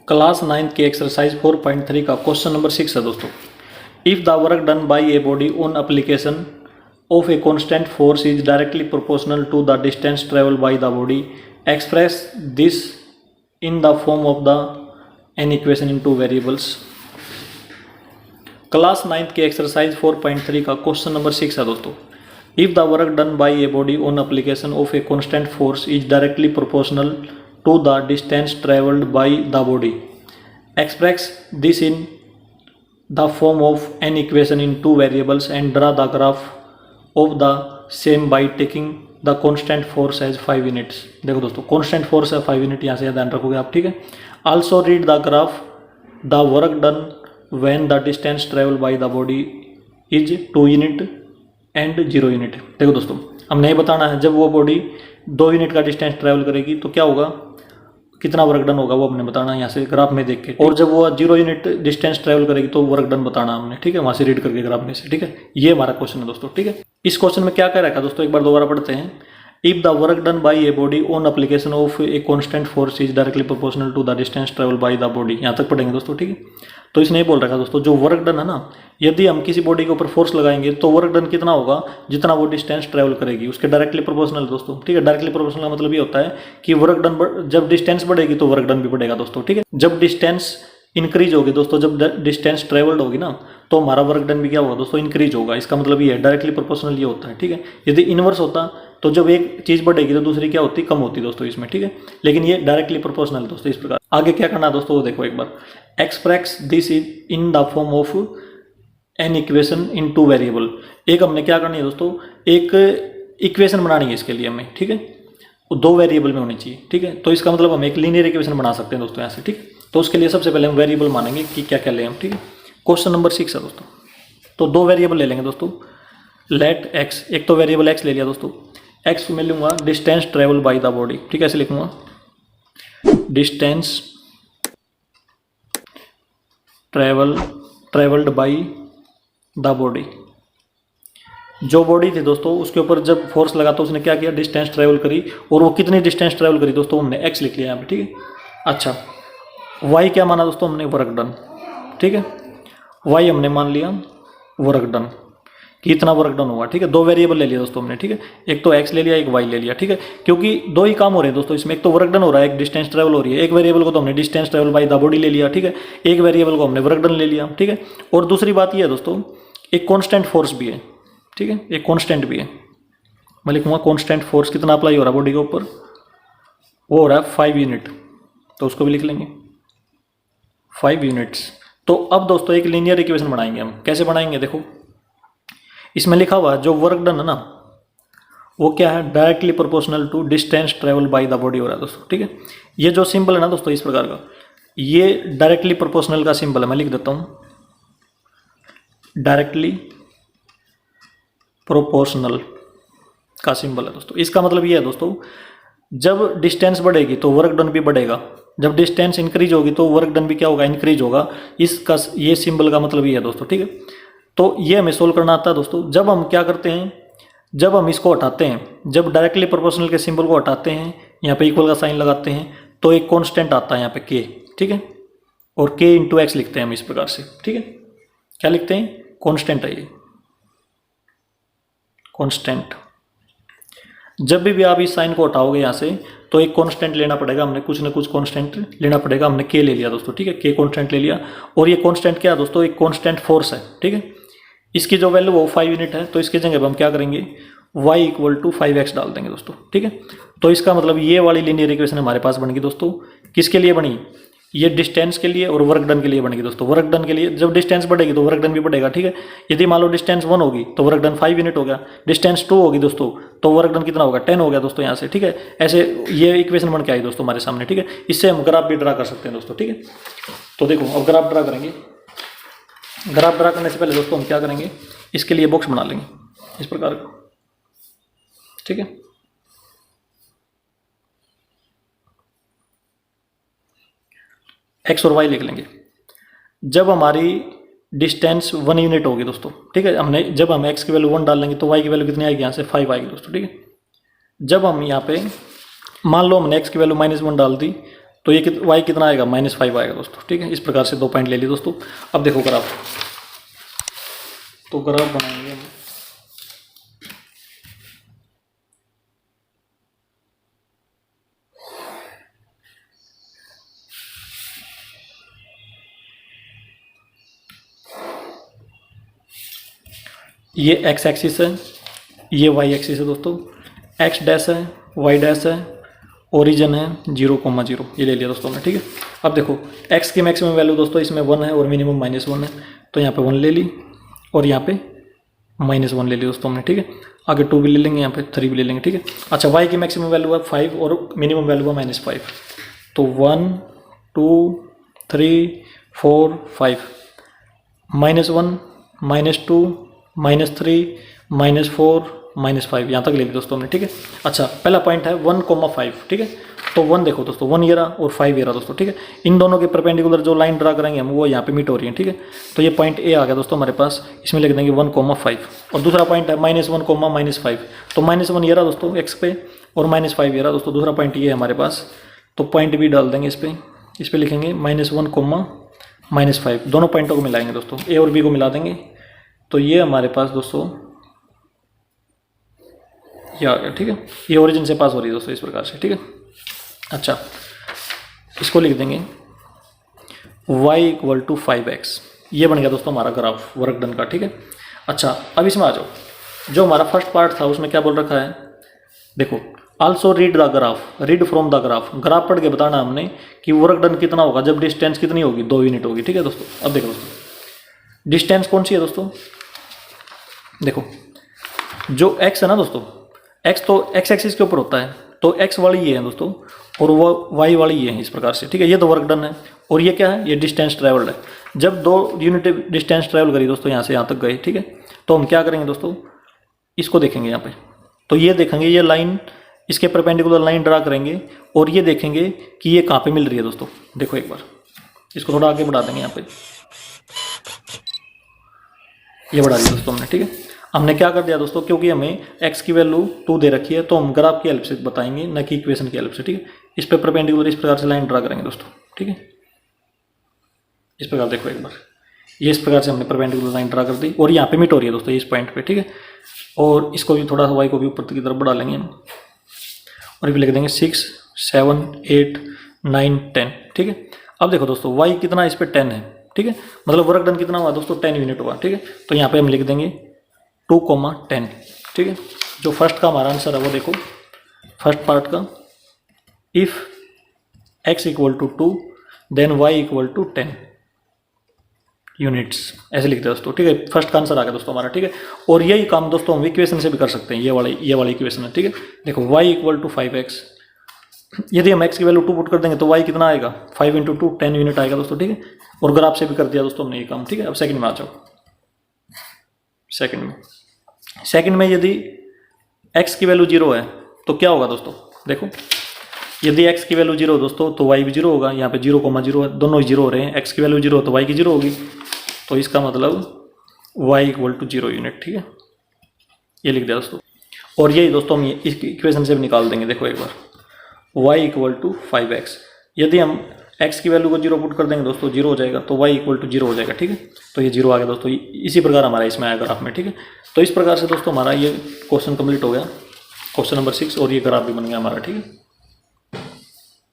Class 9th की exercise 4.3 का question number 6 है दोस्तों। If the work done by a body on application of a constant force is directly proportional to the distance travel by the body, express this in the form of the an equation in two variables. Class 9th की exercise 4.3 का question number 6 है दोस्तों। If the work done by a body on application of a constant force is directly proportional to the distance traveled by the body, express this in the form of an equation in two variables and draw the graph of the same by taking the constant force as 5 units। देखो दोस्तों constant force है 5 unit, यहाँ से ध्यान रखोगे आप, ठीक है। also read the graph the work done when the distance traveled by the body is 2 unit and 0 unit। देखो दोस्तों हमने ये बताना है जब वो बॉडी 2 यूनिट का डिस्टेंस ट्रैवल करेगी तो क्या होगा, कितना वर्क डन होगा वो हमने बताना है यहाँ से ग्राफ में देख के, और जब वो 0 यूनिट डिस्टेंस ट्रैवल करेगी तो वर्क डन बताना हमने, ठीक है, वहाँ से रीड करके ग्राफ में से, ठीक है। ये हमारा क्वेश्चन है दोस्तों, ठीक है। इस क्वेश्चन में क्या कह रखा है दोस्तों, एक बार दोबारा पढ़ते हैं। If the work done by a body on application of a constant force is directly proportional to the distance travel by the body, यहाँ तक पढ़ेंगे दोस्तों, ठीक है। तो इसने ये बोल रखा है दोस्तों, जो वर्क डन है ना, यदि हम किसी बॉडी के ऊपर फोर्स लगाएंगे तो वर्क डन कितना होगा, जितना वो डिस्टेंस ट्रैवल करेगी उसके डायरेक्टली प्रोपोर्शनल दोस्तों, ठीक है। डायरेक्टली प्रोपोर्शनल का मतलब ये होता है कि वर्क डन जब डिस्टेंस बढ़ेगी तो वर्क डन भी बढ़ेगा दोस्तों, ठीक है। जब डिस्टेंस इंक्रीज होगी दोस्तों, जब डिस्टेंस ट्रेवल्ड होगी ना, तो हमारा वर्क डन भी क्या होगा दोस्तों, इंक्रीज होगा। इसका मतलब ये है डायरेक्टली प्रोपोर्शनल ये होता है, ठीक है। यदि इनवर्स होता तो जब एक चीज़ बढ़ेगी तो दूसरी क्या होती, कम होती दोस्तों इसमें, ठीक है। लेकिन ये डायरेक्टली प्रोपोर्शनल दोस्तों। इस प्रकार आगे क्या करना है दोस्तों वो देखो एक बार। Express this is in the form of an equation in two variable. एक हमने क्या करनी है दोस्तों, एक इक्वेशन बनानी है इसके लिए हमें, ठीक है। वो 2 वेरिएबल में होनी चाहिए, ठीक है। तो इसका मतलब हम एक लीनियर इक्वेशन बना सकते हैं दोस्तों यहाँ से, ठीक। तो उसके लिए सबसे पहले हम वेरिएबल मानेंगे कि क्या क्या लें हम, ठीक है। क्वेश्चन नंबर 6 है दोस्तों। तो 2 वेरिएबल ले लेंगे दोस्तों। लेट एक्स, एक तो वेरिएबल एक्स ले लिया दोस्तों। एक्स में लूँगा distance travel by the body, ठीक है, ऐसे लिखूँगा distance travelled by the body. जो बॉडी थी दोस्तों उसके ऊपर जब फोर्स लगा तो उसने क्या किया, डिस्टेंस ट्रेवल करी, और वो कितनी डिस्टेंस ट्रेवल करी दोस्तों, हमने एक्स लिख लिया यहाँ पे, ठीक है। अच्छा वाई क्या माना दोस्तों हमने, वर्क डन, ठीक है। वाई हमने मान लिया वर्क डन, कितना वर्क डन होगा, ठीक है। 2 वेरिएबल ले लिया दोस्तों हमने, ठीक है। एक तो एक्स ले लिया, एक वाई ले लिया, ठीक है। क्योंकि 2 ही काम हो रहे हैं दोस्तों इसमें, एक तो वर्क डन हो रहा है, एक डिस्टेंस ट्रेवल हो रही है। एक वेरिएबल को तो हमने distance travel by the body ले लिया, ठीक है। एक वेरिएबल को हमने वर्क डन ले लिया, ठीक है। और दूसरी बात यह है दोस्तों, एक कॉन्स्टेंट फोर्स भी है, ठीक है, एक कॉन्स्टेंट भी है। मैं लिखूँगा कॉन्स्टेंट फोर्स कितना अप्लाई हो रहा है बॉडी के ऊपर, वो हो रहा है 5 यूनिट, तो उसको भी लिख लेंगे 5 यूनिट्स। तो अब दोस्तों एक लीनियर इक्वेशन बनाएंगे हम। कैसे बनाएंगे देखो, इसमें लिखा हुआ जो वर्क डन है ना वो क्या है, directly proportional to distance travel by the body हो रहा है दोस्तों, ठीक है। ये जो सिंबल है ना दोस्तों इस प्रकार का, ये डायरेक्टली प्रोपोर्शनल का सिंबल है। मैं लिख देता हूँ डायरेक्टली प्रोपोर्शनल का सिंबल है दोस्तों। इसका मतलब ये है दोस्तों, जब डिस्टेंस बढ़ेगी तो वर्क डन भी बढ़ेगा, जब डिस्टेंस इंक्रीज होगी तो वर्क डन भी क्या होगा, इंक्रीज होगा। इसका ये सिंबल का मतलब ये है दोस्तों, ठीक है। तो ये हमें सोल्व करना आता है दोस्तों। जब हम क्या करते हैं, जब हम इसको हटाते हैं, जब डायरेक्टली प्रोपोर्शनल के सिंबल को हटाते हैं, यहाँ पे इक्वल का साइन लगाते हैं, तो एक कांस्टेंट आता है यहाँ पे के, ठीक है। और के इंटू एक्स लिखते हैं हम इस प्रकार से, ठीक है। क्या लिखते हैं, कांस्टेंट है ये कांस्टेंट। जब भी आप इस साइन को हटाओगे यहाँ से तो एक कांस्टेंट लेना पड़ेगा, हमने कुछ ना कुछ कांस्टेंट लेना पड़ेगा। हमने के ले लिया दोस्तों, ठीक है, के कांस्टेंट ले लिया। और ये कांस्टेंट क्या है दोस्तों, एक कांस्टेंट फोर्स है, ठीक है। इसकी जो वैल्यू वो 5 यूनिट है, तो इसकी जगह पर हम क्या करेंगे, y इक्वल टू 5x डाल देंगे दोस्तों, ठीक है। तो इसका मतलब ये वाली लीनियर इक्वेशन हमारे पास बन गई दोस्तों। किसके लिए बनी, ये डिस्टेंस के लिए और वर्क डन के लिए बनेगी दोस्तों। वर्क डन के लिए जब डिस्टेंस बढ़ेगी तो वर्क डन भी बढ़ेगा, ठीक है। यदि मान लो डिस्टेंस 1 होगी तो वर्क डन 5 यूनिट हो गया, डिस्टेंस 2 होगी दोस्तों तो वर्क डन कितना होगा, 10 हो गया दोस्तों यहाँ से, ठीक है। ऐसे ये इक्वेशन बन के आई दोस्तों हमारे सामने, ठीक है। इससे हम ग्राफ भी ड्रा कर सकते हैं दोस्तों, ठीक है। तो देखो अब ग्राफ ड्रा करेंगे। ग्राफ ड्रा करने से पहले दोस्तों हम क्या करेंगे, इसके लिए बॉक्स बना लेंगे इस प्रकार का, ठीक है। एक्स और वाई लिख लेंगे। जब हमारी डिस्टेंस 1 यूनिट होगी दोस्तों, ठीक है, हमने जब हम एक्स की वैल्यू 1 डाल लेंगे तो वाई की वैल्यू कितनी आएगी, यहाँ से 5 आएगी दोस्तों, ठीक है। जब हम यहाँ पे मान लो हमने एक्स की वैल्यू -1 डाल दी तो ये वाई कितना आएगा, -5 आएगा दोस्तों, ठीक है। इस प्रकार से 2 पॉइंट ले लिए दोस्तों। अब देखो ग्राफ, तो ग्राफ बनाएंगे हम। ये एक्स एक्सिस है, ये वाई एक्सिस है दोस्तों, एक्स डैश है, वाई डैश है, ओरिजिन है 0,0, ये ले लिया दोस्तों हमने, ठीक है। अब देखो एक्स की मैक्सिमम वैल्यू दोस्तों इसमें 1 है और मिनिमम -1 है, तो यहाँ पे 1 ले ली और यहाँ पे -1 ले ली दोस्तों हमने, ठीक है। आगे 2 भी ले लेंगे, यहाँ पे 3 भी ले लेंगे, ठीक है। अच्छा, वाई की मैक्सिमम वैल्यू है 5 और मिनिमम वैल्यू है -5, तो 1 2 3 4 5, -1 -2 -3 -4 -5, यहाँ तक ले ली दोस्तों हमने, ठीक है। अच्छा, पहला पॉइंट है 1,5, ठीक है। तो 1 देखो दोस्तों, 1 ये रहा और 5 ये रहा दोस्तों, ठीक है। इन दोनों के परपेंडिकुलर जो लाइन ड्रा करेंगे हम वो यहाँ पे मीट हो रही है, ठीक है। तो ये पॉइंट ए आ गया दोस्तों हमारे पास, इसमें लिख देंगे 1,5। और दूसरा पॉइंट है -1, -5, तो -1 ये रहा दोस्तों एक्स पे और -5 ये रहा दोस्तों, दूसरा पॉइंट ये है हमारे पास। तो पॉइंट भी डाल देंगे इस पर लिखेंगे -1, -5, दोनों पॉइंटों को मिलाएंगे दोस्तों, ए और बी को मिला देंगे। तो ये हमारे पास दोस्तों ये आ गया, ठीक है। ये ओरिजिन से पास हो रही है दोस्तों इस प्रकार से, ठीक है। अच्छा, इसको लिख देंगे y = 5x, ये बन गया दोस्तों हमारा ग्राफ वर्क डन का, ठीक है। अच्छा, अब इसमें आ जाओ, जो हमारा फर्स्ट पार्ट था उसमें क्या बोल रखा है, देखो also read the graph, read from the graph पढ़ के बताना हमने कि वर्क डन कितना होगा जब डिस्टेंस कितनी होगी, 2 यूनिट होगी, ठीक है दोस्तों। अब देखो दोस्तों, डिस्टेंस कौन सी है दोस्तों, देखो जो x है ना दोस्तों, x तो x एक्सिस के ऊपर होता है, तो x वाली ये है दोस्तों और वो y वाली ये है, इस प्रकार से, ठीक है। ये तो वर्क डन है और ये क्या है, ये डिस्टेंस ट्रैवल्ड है। जब 2 यूनिट डिस्टेंस ट्रैवल करी दोस्तों यहाँ से यहाँ तक गए, ठीक है, तो हम क्या करेंगे दोस्तों, इसको देखेंगे यहाँ पे, तो ये देखेंगे ये लाइन, इसके परपेंडिकुलर लाइन ड्रा करेंगे और ये देखेंगे कि ये कहाँ पे मिल रही है दोस्तों। देखो एक बार इसको थोड़ा आगे बढ़ा देंगे, यहाँ पे ये बढ़ा दिया दोस्तों हमने, ठीक है। हमने क्या कर दिया दोस्तों, क्योंकि हमें x की वैल्यू 2 दे रखी है तो हम ग्राफ की हेल्प से बताएंगे, न कि इक्वेशन की हेल्प से, ठीक है। इस पे परपेंडिकुलर इस प्रकार से लाइन ड्रा करेंगे दोस्तों, ठीक है। इस प्रकार देखो एक बार, ये इस प्रकार से हमने परपेंडिकुलर लाइन ड्रा कर दी और यहाँ पे मीट हो रही है दोस्तों इस पॉइंट पे, ठीक है। और इसको भी थोड़ा सा y को भी ऊपर की तरफ बढ़ा लेंगे हम और ये लिख देंगे 6 7 8 9 10, ठीक है। अब देखो दोस्तों y कितना इस पर 10 है, ठीक है, मतलब वर्क डन कितना हुआ दोस्तों, 10 यूनिट हुआ, ठीक है। तो यहाँ पे हम लिख देंगे 2,10, ठीक है। जो फर्स्ट का हमारा आंसर है वो देखो, फर्स्ट पार्ट का, if x = 2 then y = 10 units, ऐसे लिखते हैं दोस्तों, ठीक है। फर्स्ट का आंसर आ गया दोस्तों हमारा, ठीक है। और यही काम दोस्तों हम इक्वेशन से भी कर सकते हैं, ये वाली इक्वेशन है, ठीक है। देखो y = 5x, यदि हम x की वैल्यू 2 पुट कर देंगे तो y कितना आएगा, 5 × 2 10 यूनिट आएगा दोस्तों, ठीक है। और ग्राफ से भी कर दिया दोस्तों हमने ये काम, ठीक है। अब सेकंड में आ जाओ, सेकंड में यदि x की वैल्यू 0 है तो क्या होगा दोस्तों, देखो यदि x की वैल्यू 0 दोस्तों तो y भी 0 होगा, यहाँ पे 0,0 है, दोनों ही 0 हो रहे हैं, x की वैल्यू 0 तो y की 0 होगी, तो इसका मतलब y = 0 यूनिट, ठीक है। ये लिख दिया दोस्तों, और यही दोस्तों हम इस इक्वेशन से भी निकाल देंगे। देखो एक बार y = 5x, यदि हम x की वैल्यू को 0 पुट कर देंगे दोस्तों 0 हो जाएगा, तो y = 0 हो जाएगा, ठीक है। तो ये 0 आ गया दोस्तों, इसी प्रकार हमारा इसमें आया ग्राफ में, ठीक है। तो इस प्रकार से दोस्तों हमारा ये क्वेश्चन कंप्लीट हो गया, क्वेश्चन नंबर 6, और ये ग्राफ भी बन गया हमारा, ठीक है।